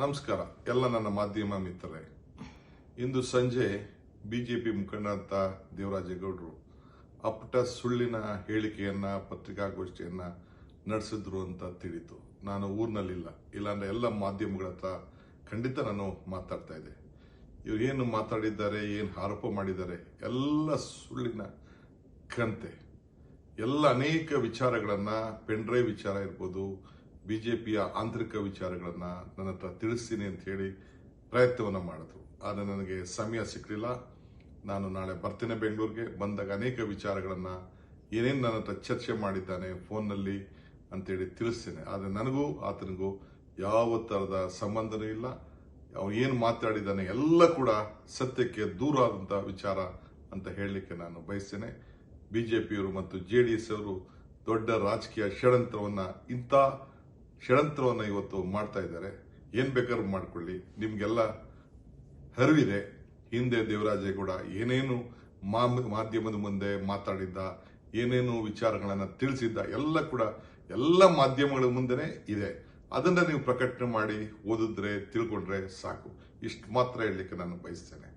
ನಮಸ್ಕಾರ ಎಲ್ಲ ನನ್ನ ಮಾಧ್ಯಮ ಮಿತ್ರರೇ. ಇಂದು ಸಂಜೆ ಬಿಜೆಪಿ ಮುಖಂಡ ದೇವರಾಜೇಗೌಡರು ಅಪ್ಪಟ ಸುಳ್ಳಿನ ಹೇಳಿಕೆಯನ್ನ ಪತ್ರಿಕಾಗೋಷ್ಠಿಯನ್ನ ನಡೆಸಿದ್ರು ಅಂತ ತಿಳಿತು. ನಾನು ಊರಿನಲ್ಲಿಲ್ಲ, ಇಲ್ಲಾಂದ್ರೆ ಎಲ್ಲ ಮಾಧ್ಯಮಗಳ ಹತ್ರ ಖಂಡಿತ ನಾನು ಮಾತಾಡ್ತಾ ಇದ್ದೆ. ಇವ್ರು ಏನು ಮಾತಾಡಿದ್ದಾರೆ, ಏನು ಆರೋಪ ಮಾಡಿದ್ದಾರೆ ಎಲ್ಲ ಸುಳ್ಳಿನ ಕಂತೆ. ಎಲ್ಲ ಅನೇಕ ವಿಚಾರಗಳನ್ನ, ಪೆನ್ಡ್ರೈವ್ ವಿಚಾರ ಇರ್ಬೋದು, ಬಿಜೆಪಿಯ ಆಂತರಿಕ ವಿಚಾರಗಳನ್ನ ನನ್ನ ಹತ್ರ ತಿಳಿಸ್ತೀನಿ ಅಂತ ಹೇಳಿ ಪ್ರಯತ್ನವನ್ನ ಮಾಡಿದ್ರು. ಆದರೆ ನನಗೆ ಸಮಯ ಸಿಕ್ಕಲಿಲ್ಲ. ನಾನು ನಾಳೆ ಬರ್ತೇನೆ ಬೆಂಗಳೂರಿಗೆ. ಬಂದಾಗ ಅನೇಕ ವಿಚಾರಗಳನ್ನ ಏನೇನು ನನ್ನ ಹತ್ರ ಚರ್ಚೆ ಮಾಡಿದ್ದಾನೆ ಫೋನ್ನಲ್ಲಿ ಅಂತೇಳಿ ತಿಳಿಸ್ತೇನೆ. ಆದರೆ ನನಗೂ ಆತನಿಗೂ ಯಾವ ತರದ ಸಂಬಂಧನೂ ಇಲ್ಲ. ಅವನು ಏನು ಮಾತಾಡಿದ್ದಾನೆ ಎಲ್ಲ ಕೂಡ ಸತ್ಯಕ್ಕೆ ದೂರ ಆದಂತಹ ವಿಚಾರ ಅಂತ ಹೇಳಲಿಕ್ಕೆ ನಾನು ಬಯಸ್ತೇನೆ. ಬಿಜೆಪಿಯವರು ಮತ್ತು JDS ಅವರು ದೊಡ್ಡ ರಾಜಕೀಯ ಷಡ್ಯಂತ್ರವನ್ನ ಇವತ್ತು ಮಾಡ್ತಾ ಇದ್ದಾರೆ. ಏನ್ ಬೇಕಾದ್ರೂ ಮಾಡ್ಕೊಳ್ಳಿ, ನಿಮ್ಗೆಲ್ಲ ಅರಿವಿದೆ. ಹಿಂದೆ ದೇವರಾಜೇಗೌಡ ಏನೇನು ಮಾಧ್ಯಮದ ಮುಂದೆ ಮಾತಾಡಿದ್ದ, ಏನೇನು ವಿಚಾರಗಳನ್ನ ತಿಳಿಸಿದ್ದ ಎಲ್ಲ ಕೂಡ ಎಲ್ಲ ಮಾಧ್ಯಮಗಳ ಮುಂದೆನೆ ಇದೆ. ಅದನ್ನ ನೀವು ಪ್ರಕಟಣೆ ಮಾಡಿ ಓದಿದ್ರೆ ತಿಳ್ಕೊಂಡ್ರೆ ಸಾಕು. ಇಷ್ಟು ಮಾತ್ರ ಹೇಳಲಿಕ್ಕೆ ನಾನು ಬಯಸ್ತೇನೆ.